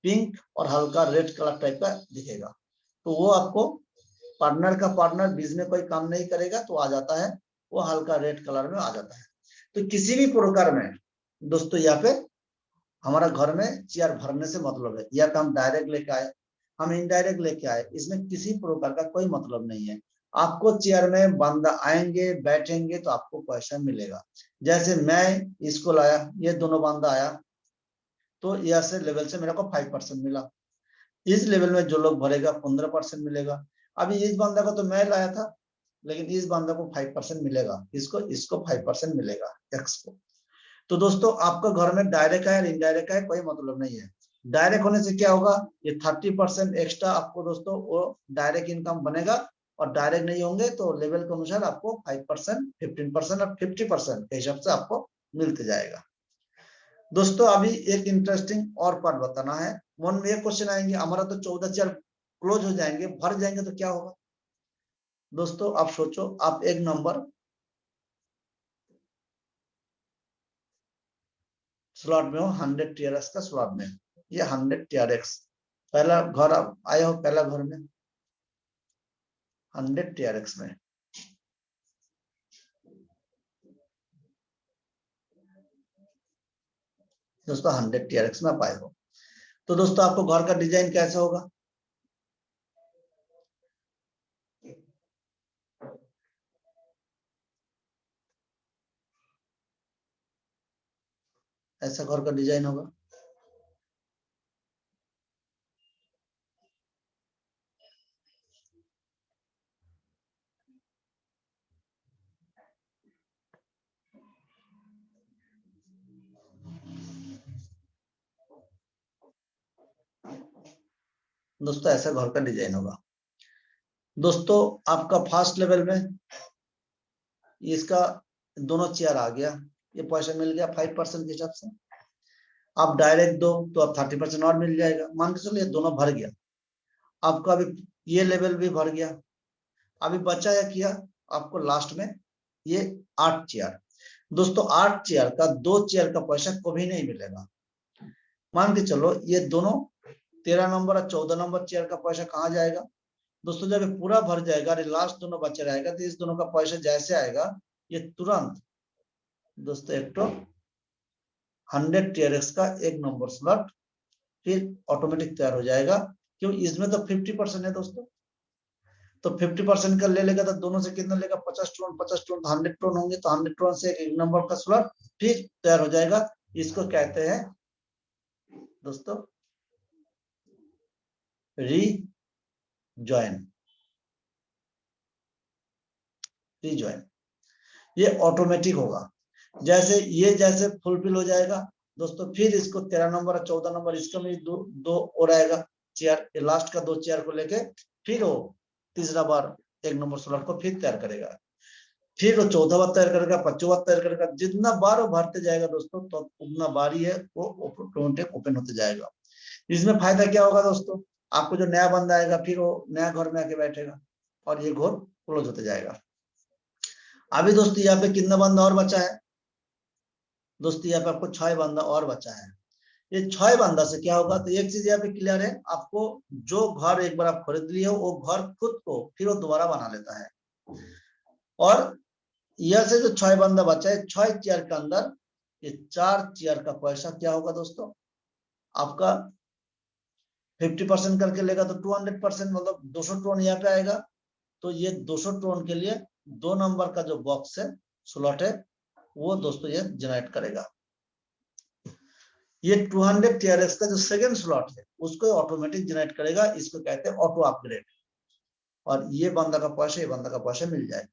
पिंक और हल्का रेड कलर टाइप का दिखेगा। तो वो आपको पार्टनर का पार्टनर बीच में कोई काम नहीं करेगा तो आ जाता है, वो हल्का रेड कलर में आ जाता है। तो किसी भी प्रकार में दोस्तों यहाँ पे हमारा घर में चेयर भरने से मतलब है, या तो हम डायरेक्ट लेके आए, हम इनडायरेक्ट लेके आए, इसमें किसी प्रकार का कोई मतलब नहीं है। आपको चेयर में बंदा आएंगे बैठेंगे तो आपको पैसा मिलेगा। जैसे मैं इसको लाया, ये दोनों बंदा आया, तो यहाँ से लेवल से मेरे को 5% मिला। इस लेवल में जो लोग भरेगा 15% मिलेगा। अभी इस बंदा को तो मैं लाया था, लेकिन इस बंदा को 5% मिलेगा, इसको इसको 5% मिलेगा, एक्स को। तो दोस्तों आपका घर में डायरेक्ट है और इनडायरेक्ट है, कोई मतलब नहीं है। डायरेक्ट होने से क्या होगा? ये 30% एक्स्ट्रा आपको दोस्तों वो डायरेक्ट इनकम बनेगा, और डायरेक्ट नहीं होंगे तो लेवल के अनुसार आपको 5%, 15% और 50% के हिसाब से आपको मिलते जाएगा। दोस्तों अभी एक इंटरेस्टिंग और पार्ट बताना है। मन में एक क्वेश्चन आएंगे, हमारा तो 14 चेयर क्लोज हो जाएंगे, भर जाएंगे तो क्या होगा? दोस्तों आप सोचो, आप एक नंबर स्लॉट में हो, 100 टीआरएक्स का स्लॉट में, ये 100 टीआरएक्स पहला घर आप आए हो, पहला घर में 100 टीआरएक्स में। दोस्तों 100 टीआरएक्स में आप आए हो, तो दोस्तों आपको घर का डिजाइन कैसे होगा? ऐसा घर का डिजाइन होगा। दोस्तों ऐसा घर का डिजाइन होगा। दोस्तों आपका फर्स्ट लेवल में इसका दोनों चेयर आ गया, ये पैसा मिल गया 5% के हिसाब से। आप डायरेक्ट दो तो आप 30% और मिल जाएगा। मान के चलो ये दोनों भर गया, आपका अभी ये लेवल भी भर गया। अभी बचा है किया आपको लास्ट में ये 8 चेयर। दोस्तों 8 चेयर का 2 चेयर का पैसा कभी नहीं मिलेगा। मान के चलो ये दोनों 13 नंबर और 14 नंबर चेयर का पैसा कहाँ जाएगा? दोस्तों जब पूरा भर जाएगा और लास्ट दोनों बचे रहेगा, तो इस दोनों का पैसा जैसे आएगा, ये तुरंत दोस्तों एक तो 100 टीआरएक्स का एक नंबर स्लॉट फिर ऑटोमेटिक तैयार हो जाएगा। क्यों? इसमें तो 50% है दोस्तों, तो 50% का ले लेगा तो दोनों से कितना लेगा, 50 टोन 50 टोन, तो 100 टोन होंगे, तो 100 टोन से एक नंबर का स्लॉट फिर तैयार हो जाएगा। इसको कहते हैं दोस्तों रीजॉइन। ये ऑटोमेटिक होगा। जैसे फुलफिल हो जाएगा दोस्तों, फिर इसको 13 नंबर और 14 नंबर इसका भी दो और आएगा चेयर, लास्ट का 2 चेयर को लेके फिर वो तीसरा बार 1 नंबर स्लॉट को फिर तैयार करेगा, फिर वो 14 बार तैयार करेगा, 25 बार तैयार करेगा। जितना बार वो भरते जाएगा दोस्तों, तो उतना बार ही है वो ऑटोमेटिक ओपन होते जाएगा। इसमें फायदा क्या होगा दोस्तों, आपको जो नया बंदा आएगा फिर वो नया घर में आके बैठेगा और ये घर क्लोज होते जाएगा। अभी दोस्तों यहाँ पे कितना बंदा और बचा है दोस्तों, यहाँ पे आपको 6 बंदा और बचा है। ये 6 बंदा से क्या होगा, तो एक चीज यहाँ पे क्लियर है आपको, जो घर एक बार आप खरीद लिए हो वो घर खुद को फिर वो दोबारा बना लेता है। और यह से जो 6 बंदा बचा है, 6 चेयर के अंदर ये 4 चेयर का पैसा क्या होगा दोस्तों, आपका 50% करके लेगा तो 200%, मतलब 200 टोन यहाँ पे आएगा। तो ये 200 टोन के लिए 2 नंबर का जो बॉक्स है, स्लॉट है, वो दोस्तों ये जनरेट करेगा। ये 200 TRX का जो सेकंड स्लॉट है उसको ऑटोमेटिक जनरेट करेगा। इसको कहते हैं ऑटो अपग्रेड। और ये बंदा का पैसा, ये बंदा का पैसा मिल जाएगा।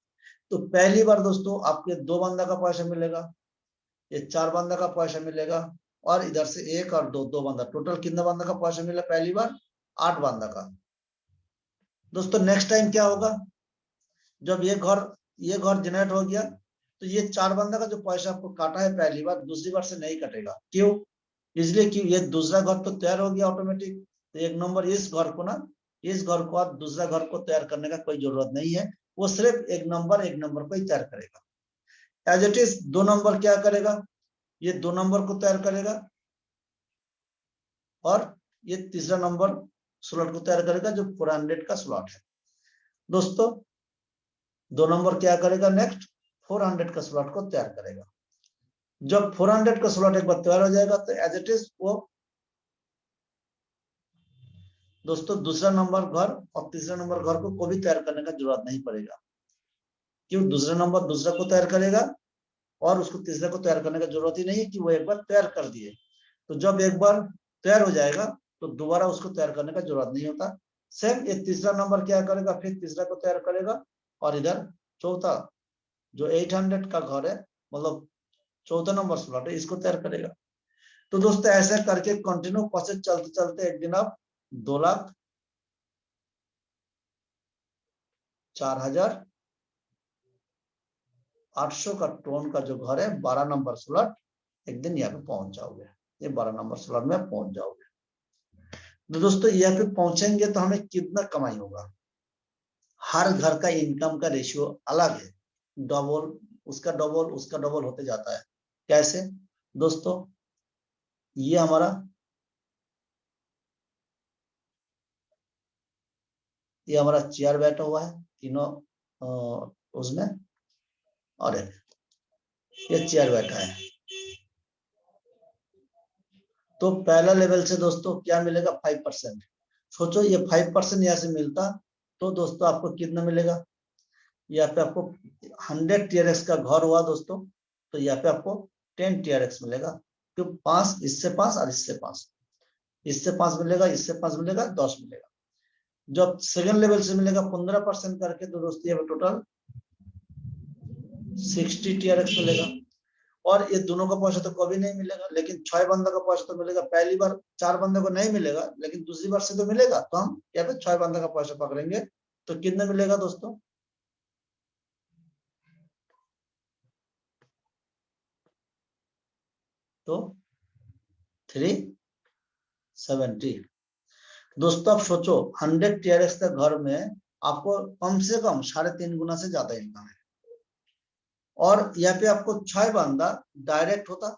तो पहली बार दोस्तों आपके 2 बंदा का पैसा मिलेगा, ये 4 बंदा का पैसा मिलेगा, और इधर से 1 और 2 बंदा, टोटल कितना बंदा का पैसा मिला पहली बार, 8 बंदा का। दोस्तों नेक्स्ट टाइम क्या होगा, जब ये घर जनरेट हो गया, तो ये 4 बंदा का जो पैसा आपको काटा है पहली बार, दूसरी बार से नहीं कटेगा। क्यों, इसलिए कि ये दूसरा घर तो तैयार हो गया ऑटोमेटिक। तो 1 नंबर इस घर को ना, इस घर को आप दूसरा घर को तैयार करने का कोई जरूरत नहीं है, वो सिर्फ 1 नंबर को ही तैयार करेगा। एज इट इज 2 नंबर क्या करेगा, ये 2 नंबर को तैयार करेगा, और ये तीसरा नंबर स्लॉट को तैयार करेगा जो 400 का स्लॉट है। दोस्तों 2 नंबर क्या करेगा, नेक्स्ट 400 का स्लॉट को तैयार करेगा। जब 400 का स्लॉट एक बार तैयार हो जाएगा, तो एज इट इज वो दोस्तों दूसरा नंबर घर और तीसरा नंबर घर को भी तैयार करने का जरूरत नहीं पड़ेगा। क्यों, दूसरा नंबर दूसरा को तैयार करेगा और उसको तीसरा को तैयार करने का जरूरत ही नहीं है कि वो एक बार तैयार कर दिए। तो जब एक बार तैयार हो जाएगा तो दोबारा उसको तैयार करने का जरूरत नहीं होता। सेम ये तीसरा नंबर क्या करेगा, फिर तीसरा को तैयार करेगा, और इधर चौथा जो 800 का घर है, मतलब 14 नंबर स्लॉट है, इसको तैयार करेगा। तो दोस्तों ऐसा करके कंटिन्यू प्रोसेस चलते चलते एक दिन आप 2,04,800 का टोन का जो घर है 12 नंबर स्लॉट, एक दिन यहाँ पे पहुंच जाओगे। ये 12 नंबर स्लॉट में पहुंच जाओगे। तो दोस्तों यहाँ पे पहुंचेंगे तो हमें कितना कमाई होगा, हर घर का इनकम का रेशियो अलग है, डबल उसका डबल उसका डबल होते जाता है। कैसे दोस्तों, ये हमारा चेयर बैठा हुआ है तीनों उसमें, और ये चेयर बैठा है। तो पहला लेवल से दोस्तों क्या मिलेगा, 5%। सोचो ये 5% यहाँ से मिलता तो दोस्तों आपको कितना मिलेगा, यहाँ पे आपको 100 TRX का घर हुआ दोस्तों, तो यहाँ पे आपको 10 TRX मिलेगा। तो 5 इससे 5 और इससे 5, इससे 5 मिलेगा, इससे 5 मिलेगा, 10 मिलेगा। जब सेकंड लेवल से मिलेगा 15% करके, तो दोस्तों यहाँ पे टोटल 60 TRX मिलेगा। और ये दोनों का पैसा तो कभी नहीं मिलेगा, लेकिन 6 बंदा का पैसा तो मिलेगा। पहली बार 4 बंदे को नहीं मिलेगा, लेकिन दूसरी बार से तो मिलेगा। तो हम यहाँ पे 6 बंदा का पैसा पकड़ेंगे, तो कितना मिलेगा दोस्तों, तो 370। दोस्तों आप सोचो 100 TRX का घर में आपको कम से कम 3.5 गुना से ज्यादा इनकम है। और यहाँ पे आपको 6 बंदा डायरेक्ट होता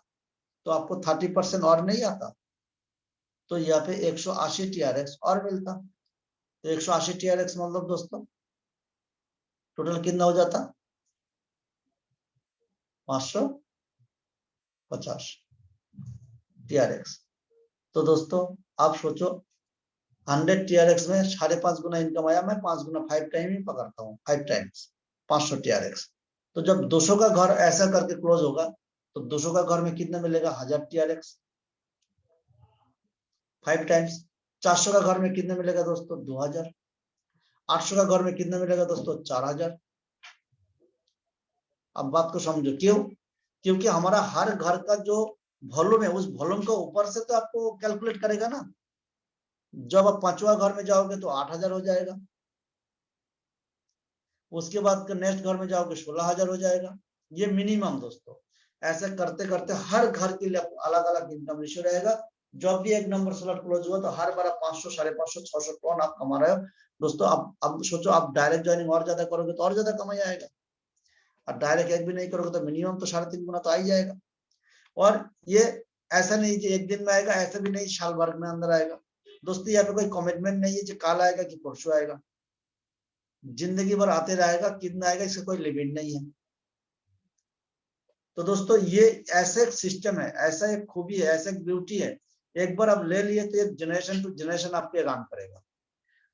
तो आपको 30% और नहीं आता, तो यहाँ पे 180 TRX और मिलता। तो 180 TRX मतलब दोस्तों टोटल कितना हो जाता, 550 TRX। तो दोस्तों आप सोचो 100 TRX में 5.5 गुना इनकम आया, मैं 5 गुना 5 टाइम ही पकड़ता हूँ, 5 टाइम्स 500 TRX। तो जब 200 का घर ऐसा करके क्लोज होगा तो 200 का घर में कितना मिलेगा, 1000 TRX 5 टाइम्स। 400 का घर में कितना मिलेगा दोस्तों, 2000। 800 का घर में कितना मिलेगा दोस्तों, 4000। अब बात को समझो, क्यों? क्योंकि हमारा हर घर का जो वॉल्यूम है, उस वॉल्यूम का ऊपर से तो आपको कैलकुलेट करेगा ना। जब आप 5वां घर में जाओगे तो 8000 हो जाएगा, उसके बाद नेक्स्ट घर में जाओगे 16000 हो जाएगा। ये मिनिमम दोस्तों। ऐसे करते करते हर घर के लिए अलग अलग इनकम रेशियो रहेगा। जब भी एक नंबर स्लॉट क्लोज हुआ तो हर बार 500, 550, 600 टन आप कमा रहे हो दोस्तों। अब सोचो, आप डायरेक्ट ज्वाइनिंग और ज्यादा करोगे तो और ज्यादा कमाई आएगा, और डायरेक्ट एक भी नहीं करोगे तो मिनिमम तो 3.5 गुना तो आ ही जाएगा। और ये ऐसा नहीं कि एक दिन में आएगा, ऐसा भी नहीं साल भर में अंदर आएगा दोस्तों। यहाँ पे कोई कमिटमेंट नहीं है कि कल आएगा कि परसों आएगा, जिंदगी भर आते रहेगा, कितना आएगा इसका कोई लिमिट नहीं है। तो दोस्तों ये ऐसा एक सिस्टम है, ऐसा एक खूबी है, ऐसा एक ब्यूटी है, एक बार आप ले लिए तो एक जनरेशन टू जनरेशन आपके काम करेगा।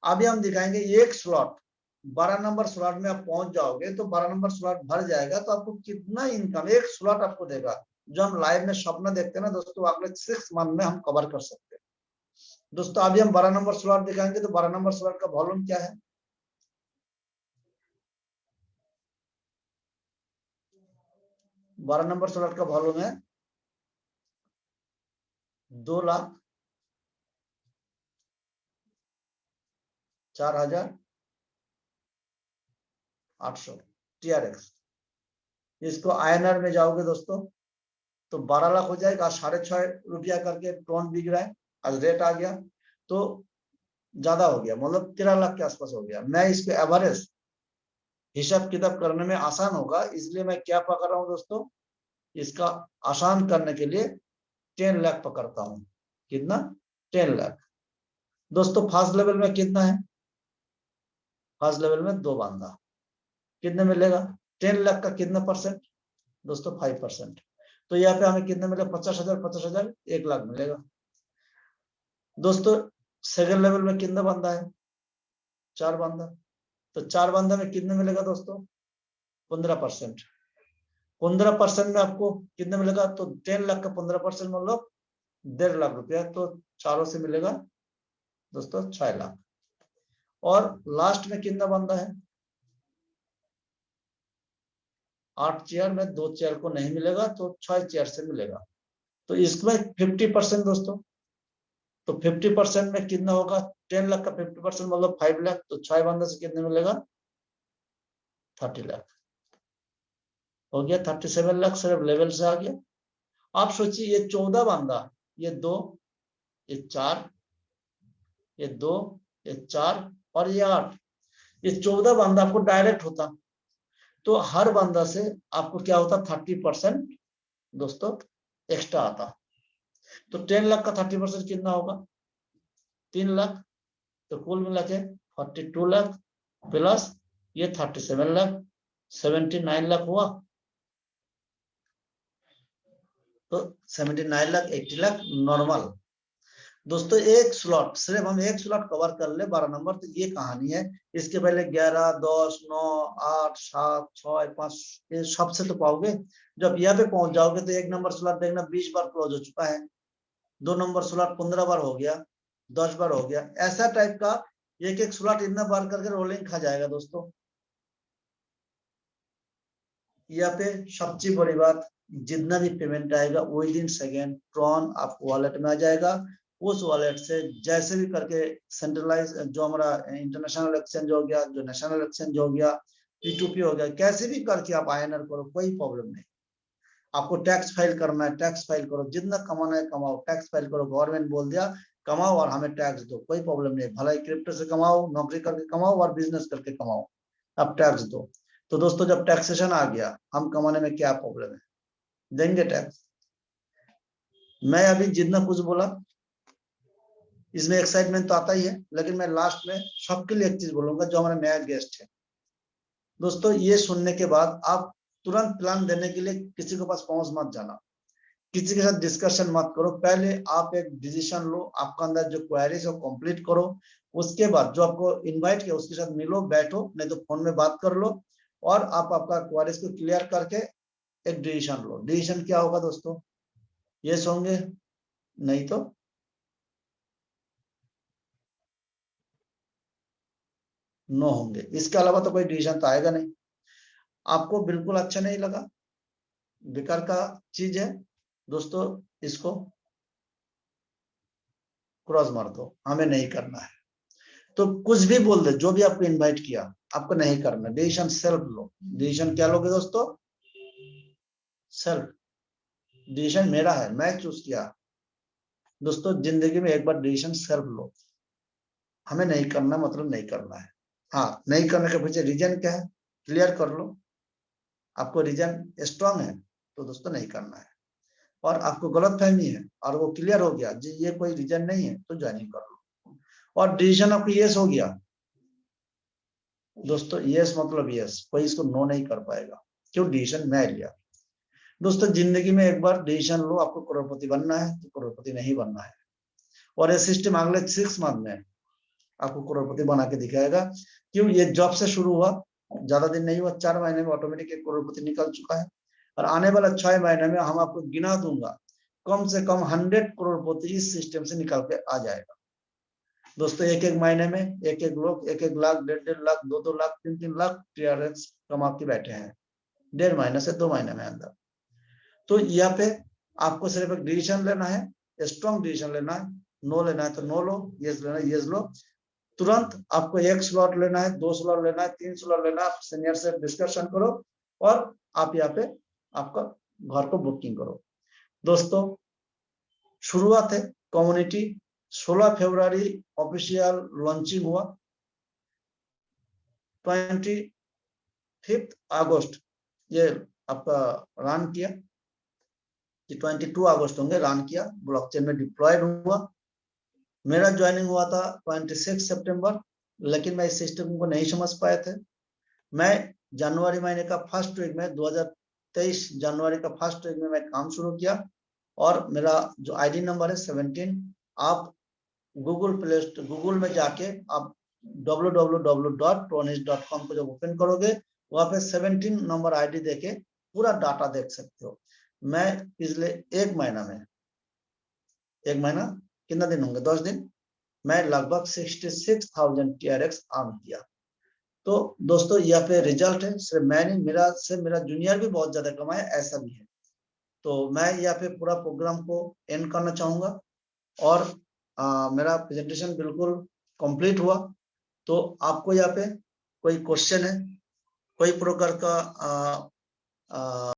अभी हम दिखाएंगे एक स्लॉट, 12 नंबर स्लॉट में आप पहुंच जाओगे तो 12 नंबर स्लॉट भर जाएगा तो आपको कितना इनकम एक स्लॉट आपको देगा। जो हम लाइव में सपना देखते हैं ना दोस्तों, अगले 6 मंथ में हम कवर कर सकते हैं दोस्तों। अभी हम 12 नंबर स्लॉट दिखाएंगे तो 12 नंबर स्लॉट का वॉल्यूम क्या है, 12 नंबर स्लॉट का वॉल्यूम है 2,04,800 TRX। इसको INR में जाओगे दोस्तों तो 12 लाख हो जाएगा। 6.5 रुपया करके टोन बिक रहा है, आज रेट आ गया तो ज्यादा हो गया, मतलब 13 लाख के आसपास हो गया। मैं इसके एवरेज हिसाब किताब करने में आसान होगा, इसलिए मैं क्या पकड़ रहा हूँ दोस्तों, इसका आसान करने के लिए 10 लाख पकड़ता हूँ। कितना, 10 लाख दोस्तों। फर्स्ट लेवल में कितना है, फर्स्ट लेवल में 2 बांधा, कितने मिलेगा, 10 लाख का कितना परसेंट दोस्तों, 5%। तो यहाँ पे हमें कितने मिलेगा, 50,000, 50,000, 1 लाख मिलेगा दोस्तों। सेकंड लेवल में कितना बांधा है, 4 बांधा। तो 4 बांधा में कितने मिलेगा दोस्तों, 15%। 15% में आपको कितने मिलेगा, तो 10 लाख का 15% मतलब 1.5 लाख रुपया, तो चारों से मिलेगा दोस्तों 6 लाख। और लास्ट में कितना बांधा है, 8 चेयर में 2 चेयर को नहीं मिलेगा तो 6 चेयर से मिलेगा। तो इसमें 50% दोस्तों। तो 50% में कितना होगा, 10 लाख का 50% मतलब 5 लाख। तो 6 बांधा से कितने मिलेगा, 30 लाख हो गया। 37 लाख सिर्फ लेवल से आ गया। आप सोचिए, ये 14 बांधा, ये 2, ये 4, ये 2, ये 4 और ये 8, ये 14 बांधा आपको डायरेक्ट होता तो हर बांधा से आपको क्या होता, 30% दोस्तों एक्स्ट्रा आता। तो 10 लाख का 30% कितना होगा, 3 लाख। तो कुल मिला के 42 लाख प्लस ये 37 लाख, 79 लाख हुआ। तो 79 लाख, 80 लाख नॉर्मल दोस्तों। एक स्लॉट, सिर्फ हम एक स्लॉट कवर कर ले 12 नंबर, तो ये कहानी है। इसके पहले 11, 10, 9, 8, 7, 6, 5 ये सबसे तो पाओगे। जब यहाँ पे पहुंच जाओगे तो एक नंबर स्लॉट देखना 20 बार क्लोज हो चुका है, 2 नंबर स्लॉट 15 बार हो गया, 10 बार हो गया, ऐसा टाइप का एक एक स्लॉट इतना बार करके रोलिंग खा जाएगा दोस्तों। यहाँ पे सबसे बड़ी बात, जितना भी पेमेंट आएगा विद इन सेकेंड ट्रॉन आपको वॉलेट में आ जाएगा। उस वॉलेट से जैसे भी करके सेंट्रलाइज, जो हमारा इंटरनेशनल एक्सचेंज हो गया, जो नेशनल एक्सचेंज हो गया, P2P हो गया, कैसे भी करके आप INR करो, कोई प्रॉब्लम नहीं। आपको टैक्स फाइल करना है, टैक्स फाइल करो, जितना कमाना है कमाओ, टैक्स फाइल करो। गवर्नमेंट बोल दिया कमाओ और हमें टैक्स दो, कोई प्रॉब्लम नहीं। भलाई क्रिप्टो से कमाओ, नौकरी करके कमाओ और बिजनेस करके कमाओ, अब टैक्स दो। तो दोस्तों जब टैक्सेशन आ गया, हम कमाने में क्या प्रॉब्लम है, देंगे टैक्स। मैं अभी जितना कुछ बोला इसमें एक्साइटमेंट तो आता ही है, लेकिन मैं लास्ट में सबके लिए एक चीज बोलूंगा, जो हमारा नया गेस्ट है दोस्तों, ये सुनने के बाद आप तुरंत प्लान देने के लिए किसी के पास पहुंच मत जाना। किसी के साथ डिस्कशन मत करो, पहले आप एक डिसीजन लो, आपका अंदर जो क्वेरीज है कंप्लीट करो, उसके बाद जो आपको इनवाइट किया उसके साथ मिलो, बैठो, नहीं तो फोन में बात कर लो, और आप आपका क्वेरीज को क्लियर करके एक डिसीजन लो। डिसीजन क्या होगा दोस्तों? यस होंगे, नहीं तो नो होंगे। इसके अलावा तो कोई डिसीजन तो आएगा नहीं। आपको बिल्कुल अच्छा नहीं लगा, बेकार का चीज है दोस्तों, इसको क्रॉस मार दो, हमें नहीं करना है। तो कुछ भी बोल दे, जो भी आपको इनवाइट किया, आपको नहीं करना। डिसीजन सेल्फ लो। डिसीजन क्या लोगे दोस्तों? सेल्फ। डिसीजन मेरा है, मैं चूज किया। दोस्तों जिंदगी में एक बार डिसीजन सेल्फ लो। हमें नहीं करना मतलब नहीं करना है। हाँ, नहीं करने के पीछे रीजन क्या है, क्लियर कर लो। आपको रीजन स्ट्रांग है तो दोस्तों नहीं करना है, और आपको गलत फहमी है और वो क्लियर हो गया जी ये कोई रीजन नहीं है, तो ज्वाइनिंग कर लो। और डिसीजन आपको यस हो गया दोस्तों, यस मतलब यस, कोई इसको नो नहीं कर पाएगा, क्यों? डिसीजन मैं लिया। दोस्तों जिंदगी में एक बार डिसीजन लो, आपको करोड़पति बनना है तो करोड़पति नहीं बनना है, और ये सिस्टम अगले 6 मंथ में आपको करोड़पति बना के दिखाएगा। क्यों? ये जॉब से शुरू हुआ, ज्यादा दिन नहीं हुआ, 4 महीने में ऑटोमेटिक एक करोड़पति निकल चुका है, और आने वाला 6 महीने में हम आपको गिना दूंगा, कम से कम 100 करोड़पति इस सिस्टम से निकल के आ जाएगा। दोस्तों एक एक महीने में एक एक लोग 1-1 लाख, 1.5 लाख, 2-2 लाख, 3-3 लाख टीआरएक्स कमा के बैठे हैं 1.5 महीने से 2 महीने में अंदर। तो यहाँ पे आपको सिर्फ एक डिसीजन लेना है, स्ट्रॉन्ग डिसीजन लेना है। नो लेना है तो नो लो, यस लेना है यस लो। तुरंत आपको 1 स्लॉट लेना है, 2 स्लॉट लेना है, 3 स्लॉट लेना है, सीनियर से डिस्कशन करो, और आप यहाँ पे आपका घर को बुकिंग करो। दोस्तों शुरुआत है कम्युनिटी, 16 फरवरी ऑफिशियल लॉन्चिंग हुआ, 25 अगस्त ये आपका रन किया, 22 अगस्त होंगे रन किया, ब्लॉकचेन में डिप्लॉयड हुआ। मेरा ज्वाइनिंग हुआ था 26 सितंबर, लेकिन मैं इस सिस्टम को नहीं समझ पाए थे। मैं जनवरी महीने का फर्स्ट वीक में 2023 जनवरी का फर्स्ट वीक में मैं काम शुरू किया, और मेरा जो आईडी नंबर है 17। आप गूगल में जाके आप www.pronis.com को जब ओपन करोगे, वहां पे 17 नंबर आईडी देके पूरा डाटा देख सकते हो। मैं पिछले एक महीना कितना दिन होंगे, 10 दिन, मैं लगभग 66,000 TRX अर्न किया। तो दोस्तों यहाँ पे रिजल्ट है, सिर्फ मैं नहीं, मेरा जूनियर भी बहुत ज्यादा कमाया, ऐसा भी है। तो मैं यहाँ पे पूरा प्रोग्राम को एंड करना चाहूंगा, और मेरा प्रेजेंटेशन बिल्कुल कंप्लीट हुआ। तो आपको यहाँ पे कोई क्वेश्चन है, कोई प्रकार का